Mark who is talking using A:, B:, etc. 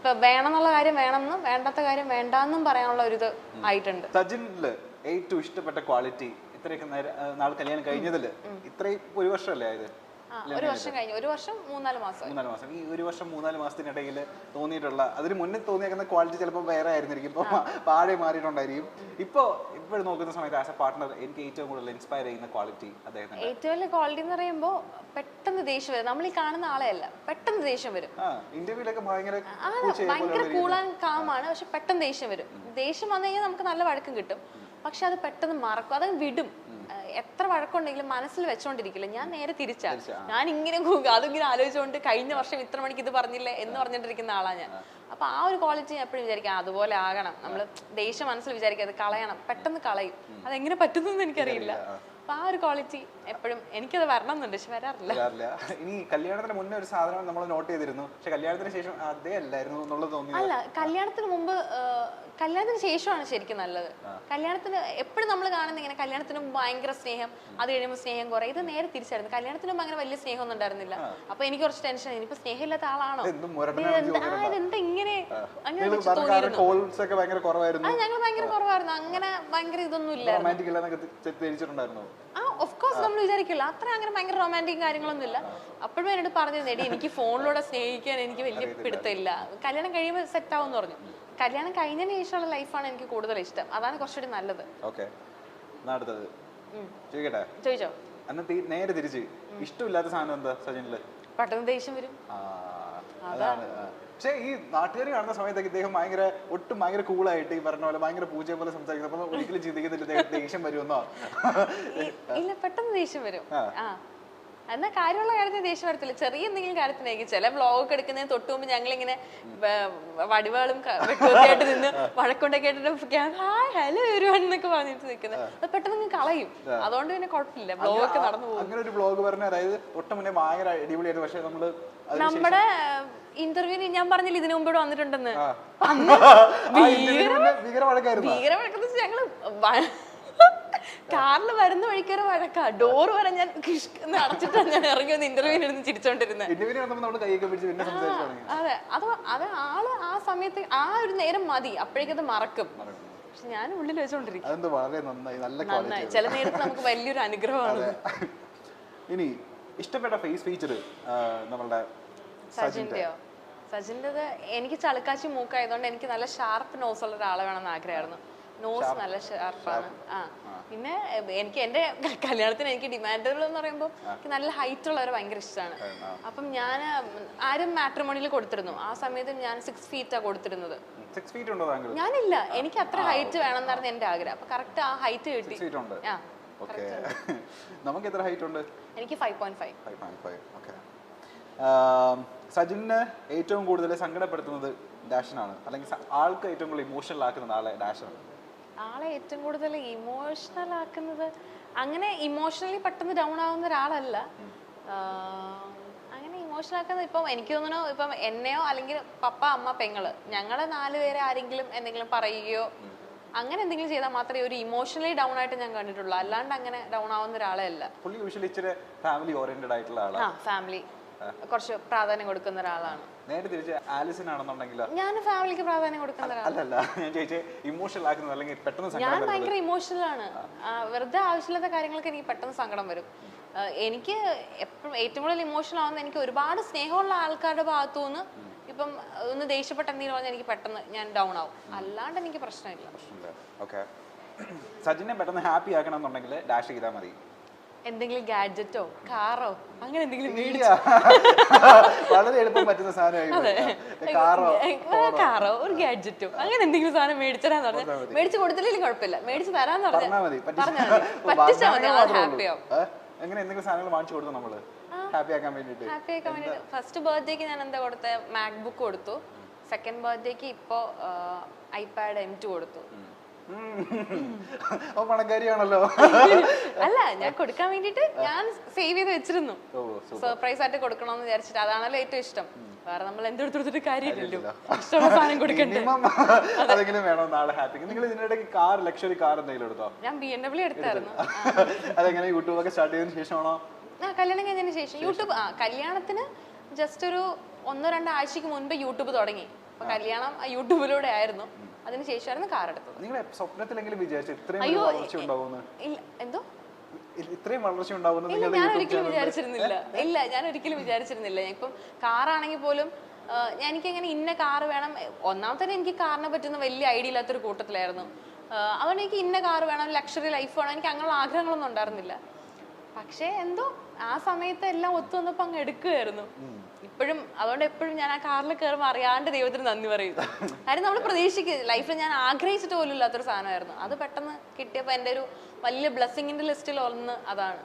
A: ഇപ്പൊ വേണമെന്നുള്ള കാര്യം വേണമെന്നും വേണ്ടാത്ത കാര്യം വേണ്ടാന്നും പറയാനുള്ള ഒരു ഇത് ആയിട്ടുണ്ട്.
B: സജിനില് ഏറ്റവും ഇഷ്ടപ്പെട്ട ക്വാളിറ്റി ഇത്രയൊക്കെ നാളെ കല്യാണം കഴിഞ്ഞതില് ഇത്രയും ഒരു വർഷമല്ലേ ആയത്?
A: ഒരു വർഷം കഴിഞ്ഞു, 1 വർഷം 3-4 മാസം.
B: ഈ 1 വർഷം 3-4 മാസത്തിനിടയിൽ തോന്നിയിട്ടുള്ള അതിന് മുന്നേ തോന്നിയേക്കുന്ന ക്വാളിറ്റി ചിലപ്പോൾ വേറെ ആയിരുന്നിരിക്കും, ഇപ്പൊ പാടെ മാറിയിട്ടുണ്ടായിരിക്കും. ഇപ്പോഴും നോക്കുന്ന സമയത്ത് ആസ് എ പാർട്ട്ണർ എനിക്ക് ഏറ്റവും കൂടുതൽ ഇൻസ്പയർ ചെയ്യുന്ന ക്വാളിറ്റി അദ്ദേഹം
A: ഏറ്റവും വലിയ ക്വാളിറ്റി എന്ന് പറയുമ്പോൾ പെട്ടെന്ന് ദേഷ്യം വരും. നമ്മൾ ഈ കാണുന്ന ആളെയല്ല, പെട്ടെന്ന് ദേഷ്യം വരും.
B: ഇന്റർവ്യൂലൊക്കെ
A: ഭയങ്കര കൂൾ ആൻഡ് കാം ആണ്, പക്ഷെ പെട്ടെന്ന് ദേഷ്യം വരും. ദേഷ്യം വന്നു കഴിഞ്ഞാൽ നമുക്ക് നല്ല വഴക്കം കിട്ടും, പക്ഷെ അത് പെട്ടെന്ന് മറക്കും, അത് വിടും. എത്ര വഴക്കുണ്ടെങ്കിലും മനസ്സിൽ വെച്ചോണ്ടിരിക്കില്ല. ഞാൻ നേരെ തിരിച്ചാ, ഞാൻ ഇങ്ങനെ അതിങ്ങനെ ആലോചിച്ചുകൊണ്ട് കഴിഞ്ഞ വർഷം ഇത്ര മണിക്ക് ഇത് പറഞ്ഞില്ലേ എന്ന് പറഞ്ഞിട്ടിരിക്കുന്ന ആളാണ് ഞാൻ. അപ്പൊ ആ ഒരു ക്വാളിറ്റി ഞാൻ എപ്പോഴും വിചാരിക്കാം അതുപോലെ ആകണം. നമ്മള് ദേഷ്യം മനസ്സിൽ വിചാരിക്കുക അത് കളയണം, പെട്ടെന്ന് കളയും. അതെങ്ങനെ പറ്റുന്നു എനിക്കറിയില്ല. അപ്പൊ ആ ഒരു ക്വാളിറ്റി എപ്പോഴും എനിക്കത് വരണം എന്നുണ്ട്, പക്ഷെ വരാറില്ല.
B: ഇനി കല്യാണത്തിന് മുന്നേ ഒരു സാധനം നമ്മൾ നോട്ട് ചെയ്തിരുന്നു, പക്ഷെ കല്യാണത്തിന് ശേഷം അതേ അല്ലായിരുന്നു എന്നുള്ളത് തോന്നി.
A: അല്ല, കല്യാണത്തിന് മുമ്പ്, കല്യാണത്തിന് ശേഷമാണ് ശരിക്കും നല്ലത്. കല്യാണത്തിന് എപ്പോഴും നമ്മൾ കാണുന്ന ഇങ്ങനെ കല്യാണത്തിന് മുമ്പ് ഭയങ്കര സ്നേഹം, അത് കഴിയുമ്പോൾ സ്നേഹം കുറെ. ഇത് നേരെ തിരിച്ചായിരുന്നു. കല്യാണത്തിന് മുമ്പ് അങ്ങനെ വലിയ സ്നേഹം ഒന്നും ഉണ്ടായിരുന്നില്ല. അപ്പൊ എനിക്ക് കുറച്ച് ടെൻഷൻ, ഇനിയിപ്പോ സ്നേഹമില്ലാത്ത ആളാണോ, ഇതെന്താ ഇങ്ങനെ അങ്ങനെ തോന്നിയിരുന്നു. ഞങ്ങൾ ഭയങ്കര കുറവായിരുന്നു, അങ്ങനെ ഭയങ്കര ഇതൊന്നും ഇല്ലായിരുന്നു. ഓഫ് കോഴ്സ് നമ്മൾ വിചാരിക്കില്ല അത്ര അങ്ങനെ ഭയങ്കര റൊമാൻറ്റിക് കാര്യങ്ങളൊന്നും ഇല്ല. അപ്പോഴും എന്നോട് പറഞ്ഞിരുന്നു, എടി എനിക്ക് ഫോണിലൂടെ സ്നേഹിക്കാൻ എനിക്ക് വലിയ പിടുത്തമില്ല, കല്യാണം കഴിയുമ്പോൾ സെറ്റ് ആവും എന്ന് പറഞ്ഞു. കല്യാണം കഴിഞ്ഞതിന് ശേഷമുള്ള ലൈഫാണ് എനിക്ക് കൂടുതൽ ഇഷ്ടം, അതാണ് കുറച്ചുകൂടി നല്ലത്. ചോദിച്ചോ?
B: നേരെ തിരിച്ച് ഇഷ്ടമില്ലാത്ത സാധനം എന്താ സജിനില്?
A: പെട്ടെന്ന് ദേഷ്യം വരും.
B: പക്ഷേ ഈ നാട്ടുകാർ കാണുന്ന സമയത്തൊക്കെ ഇദ്ദേഹം ഭയങ്കര കൂളായിട്ട് ഈ പറഞ്ഞ പോലെ ഭയങ്കര പൂജയെ പോലെ സംസാരിക്കുന്നപ്പോ ഒരിക്കലും ചിന്തിക്കുന്നില്ല ദേഷ്യം വരുമെന്നോ?
A: ഇല്ല, പെട്ടെന്ന് ദേഷ്യം വരും. എന്നാൽ കാര്യമുള്ള കാര്യത്തിന് ദേഷ്യം വരത്തില്ല, ചെറിയ എന്തെങ്കിലും കാര്യത്തിനായിരിക്കും. ചില വ്ളോഗൊക്കെ എടുക്കുന്നതിന് തൊട്ട് മുമ്പ് ഞങ്ങളിങ്ങനെ വടിവാളും വെട്ടുമൊക്കെയായിട്ട് നിന്ന് വഴക്കൊണ്ടൊക്കെ ആയിട്ട് ഹായ് ഹലോ എവരിവൺ എന്നൊക്കെ പറഞ്ഞിട്ട് നിൽക്കുന്നത്, അത് പെട്ടെന്ന് കളയും. അതുകൊണ്ട് പിന്നെ കുഴപ്പമില്ല, വ്ളോഗൊക്കെ നടന്നു പോകും.
B: അങ്ങനെ ഒരു വ്ളോഗ് പറഞ്ഞ, അതായത് തൊട്ട് മുന്നേ ഭയങ്കര അടിപൊളിയായിരുന്നു, പക്ഷെ
A: നമ്മുടെ ഇന്റർവ്യൂവിന് ഞാൻ പറഞ്ഞില്ല ഇതിനു മുമ്പ് ഇവിടെ വന്നിട്ടുണ്ടെന്ന്, ഭീകര ഞങ്ങള് കാറിൽ വരുന്ന വഴിക്കൊരു വഴക്കാ, ഡോർ വരെ ഞാൻ അടച്ചിട്ടാണ് ഞാൻ ഇറങ്ങി വന്ന് ഇന്റർവ്യൂവിന് ഇരുന്ന് ചിരിച്ചോണ്ടിരുന്നത്. അതെ, അത് ആള് ആ സമയത്ത് ആ ഒരു നേരം മതി, അപ്പോഴേക്കത് മറക്കും. പക്ഷെ ഞാൻ ഉള്ളിൽ വെച്ചോണ്ടിരിക്കും. നന്നായി, ചില നേരത്ത് നമുക്ക് വലിയൊരു അനുഗ്രഹമാണ്.
B: ഇനി ഇഷ്ടപ്പെട്ട ഫേസ് ഫീച്ചർ നമ്മളുടെ
A: സജിന്റെയോ? സജിന്റേത് എനിക്ക് ചളുക്കാച്ചി മൂക്കായതുകൊണ്ട് എനിക്ക് നല്ല ഷാർപ്പ് നോസ് ഉള്ള ഒരാളെ വേണമെന്ന് ആഗ്രഹമായിരുന്നു. നോസ് നല്ല ഷാർപ്പാണ്. പിന്നെ എനിക്ക് എന്റെ കല്യാണത്തിന് എനിക്ക് ഡിമാൻഡുകൾ എന്ന് പറയുമ്പോൾ എനിക്ക് നല്ല ഹൈറ്റ് ഉള്ളവരെ ഭയങ്കര ഇഷ്ടമാണ്. അപ്പം ഞാൻ ആരും മാട്രിമോണിയിൽ കൊടുത്തിരുന്നു, ആ സമയത്ത് ഞാൻ 6 ഫീറ്റാ കൊടുത്തിരുന്നത്. ഞാനില്ല, എനിക്ക് അത്ര ഹൈറ്റ് വേണമെന്നായിരുന്നു എന്റെ ആഗ്രഹം. അപ്പൊ കറക്റ്റ് ആ ഹൈറ്റ് കിട്ടി. എനിക്ക് 5.5.
B: സജിനെ ഏറ്റവും കൂടുതൽ സങ്കടപ്പെടുത്തുന്നത് ഡാഷനാണ്, അല്ലെങ്കിൽ ആൾക്ക് ഏറ്റവും കൂടുതൽ ഇമോഷണൽ ആക്കുന്നത് ആളെ ഡാഷാണ്?
A: ആളെ ഏറ്റവും കൂടുതൽ ഇമോഷണൽ ആക്കുന്നത്, അങ്ങനെ ഇമോഷണലി പെട്ടെന്ന് ഡൗൺ ആവുന്ന ഒരാളല്ല. അങ്ങനെ ഇമോഷണൽ ആക്കുന്നത് ഇപ്പം എനിക്ക് തോന്നുന്നു, ഇപ്പം എന്നെയോ അല്ലെങ്കിൽ പപ്പ അമ്മ പെങ്ങള് ഞങ്ങളെ 4 പേരെ ആരെങ്കിലും എന്തെങ്കിലും പറയുകയോ അങ്ങനെ എന്തെങ്കിലും ചെയ്താൽ മാത്രമേ ഒരു ഇമോഷണലി ഡൗൺ ആയിട്ട് ഞാൻ കണ്ടിട്ടുള്ളൂ. അല്ലാണ്ട് അങ്ങനെ ഡൗൺ ആവുന്ന ഒരാളെ അല്ല.
B: ഫാമിലി ഓറിയന്റഡ് ആയിട്ടുള്ള ആളാണ്.
A: ഫാമിലി കുറച്ച് പ്രാധാന്യം കൊടുക്കുന്ന ഒരാളാണ്.
B: നേരെ തിരിച്ച് ആലിസൺ ആണെന്നുണ്ടെങ്കിൽ
A: ഞാൻ ഫാമിലിക്ക് പ്രാധാന്യം കൊടുക്കുന്ന ഞാൻ ഭയങ്കര ഇമോഷണൽ ആണ്. വെറുതെ ആവശ്യമില്ലാത്ത കാര്യങ്ങൾക്ക് എനിക്ക് പെട്ടെന്ന് സങ്കടം വരും. എനിക്ക് എപ്പോഴും ഏറ്റവും കൂടുതൽ ഇമോഷണൽ ആവുന്ന എനിക്ക് ഒരുപാട് സ്നേഹമുള്ള ആൾക്കാരുടെ ഭാഗത്തു നിന്ന് ഇപ്പം ഒന്ന് ദേഷ്യപ്പെട്ട എന്തെങ്കിലും പറഞ്ഞാൽ എനിക്ക് പെട്ടെന്ന് ഞാൻ ഡൗൺ ആവും. അല്ലാണ്ട് എനിക്ക് പ്രശ്നമില്ല.
B: സജിനെ പെട്ടെന്ന് ഹാപ്പി ആക്കണം എന്നുണ്ടെങ്കിൽ ഡാഷ് ചെയ്താൽ മതി.
A: എന്തെങ്കിലും ഗാഡ്ജറ്റോ കാറോ അങ്ങനെ എന്തെങ്കിലും
B: വളരെ എളുപ്പം പറ്റുന്ന സാധനം,
A: കാറോ ഒരു ഗാഡ്ജറ്റോ അങ്ങനെ എന്തെങ്കിലും സാധനം മേടിച്ചാന്ന് പറഞ്ഞാൽ മേടിച്ചു കൊടുത്തില്ലെങ്കിലും കുഴപ്പമില്ല, മേടിച്ചു തരാന്ന് പറഞ്ഞാൽ പറ്റിച്ചാൽ മതി, ഹാപ്പിയാവും.
B: എങ്ങനെ എന്തെങ്കിലും സാധനങ്ങൾ വാങ്ങിച്ചു കൊടുത്തു നമ്മള് ഹാപ്പി ആക്കാൻ വേണ്ടിട്ട്?
A: ഫസ്റ്റ് ബർത്ത്ഡേക്ക് ഞാൻ എന്താ കൊടുത്ത, മാക്ബുക്ക് കൊടുത്തു. സെക്കൻഡ് ബർത്ത്ഡേക്ക് ഇപ്പോ ഐപാഡ് M2 കൊടുത്തു.
B: പണക്കാരിയാണല്ലോ.
A: അല്ല, ഞാൻ കൊടുക്കാൻ വേണ്ടിട്ട് ഞാൻ സേവ് ചെയ്ത് വെച്ചിരുന്നു, സർപ്രൈസ് ആയിട്ട് കൊടുക്കണമെന്ന് വിചാരിച്ചിട്ട്. അതാണല്ലോ ഏറ്റവും ഇഷ്ടം. വേറെ നമ്മൾ എന്തെടുത്തിട്ട് കാര്യമില്ലല്ലോ, ഇഷ്ടമുള്ള സാധനം കൊടുക്കണ്ടേ. ഞാൻ BMW എടുത്തായിരുന്നു. കല്യാണം കഴിഞ്ഞതിന് ശേഷം യൂട്യൂബ്, കല്യാണത്തിന് ജസ്റ്റ് ഒരു 1-2 ആഴ്ചക്ക് മുൻപ് യൂട്യൂബ് തുടങ്ങി. അപ്പൊ കല്യാണം യൂട്യൂബിലൂടെ ആയിരുന്നു. അതിനുശേഷമായിരുന്നു കാർ എടുത്തത്.
B: നിങ്ങൾ സ്വപ്നത്തിലെങ്കിലും വിചാരിച്ചു ഇത്രയും വളർച്ച ഉണ്ടാവുമെന്ന്?
A: എന്തോ
B: ഇത്രയും വളർച്ച ഉണ്ടാവുമെന്ന്
A: ഇല്ല, ഞാൻ ഒരിക്കലും വിചാരിച്ചിരുന്നില്ല. ഇല്ല, ഞാൻ ഒരിക്കലും വിചാരിച്ചിരുന്നില്ല. ഇപ്പം കാറാണെങ്കിൽ പോലും എനിക്കങ്ങനെ ഇന്ന കാറ് വേണം. ഒന്നാമത്തെ എനിക്ക് കാറിനെ പറ്റുന്ന വലിയ ഐഡിയ ഇല്ലാത്തൊരു കൂട്ടത്തിലായിരുന്നു. അതുകൊണ്ട് എനിക്ക് ഇന്ന കാറ് വേണം, ലക്ഷറി ലൈഫ് വേണം, എനിക്ക് അങ്ങനെയുള്ള ആഗ്രഹങ്ങളൊന്നും ഉണ്ടായിരുന്നില്ല. പക്ഷേ എന്തോ ആ സമയത്ത് എല്ലാം ഒത്തു വന്നപ്പോൾ അങ്ങ് എടുക്കുകയായിരുന്നു. ഇപ്പോഴും അതുകൊണ്ട് എപ്പോഴും ഞാൻ ആ കാറിൽ കയറുമ്പോൾ അറിയാണ്ട് ദൈവത്തിന് നന്ദി പറയും. കാര്യം നമ്മൾ പ്രതീക്ഷിക്കുക ലൈഫിൽ ഞാൻ ആഗ്രഹിച്ചിട്ട് പോലും ഇല്ലാത്തൊരു സാധനമായിരുന്നു. അത് പെട്ടെന്ന് കിട്ടിയപ്പോൾ എൻ്റെ ഒരു വലിയ ബ്ലെസ്സിങ്ങിന്റെ ലിസ്റ്റിൽ ഒന്ന് അതാണ്.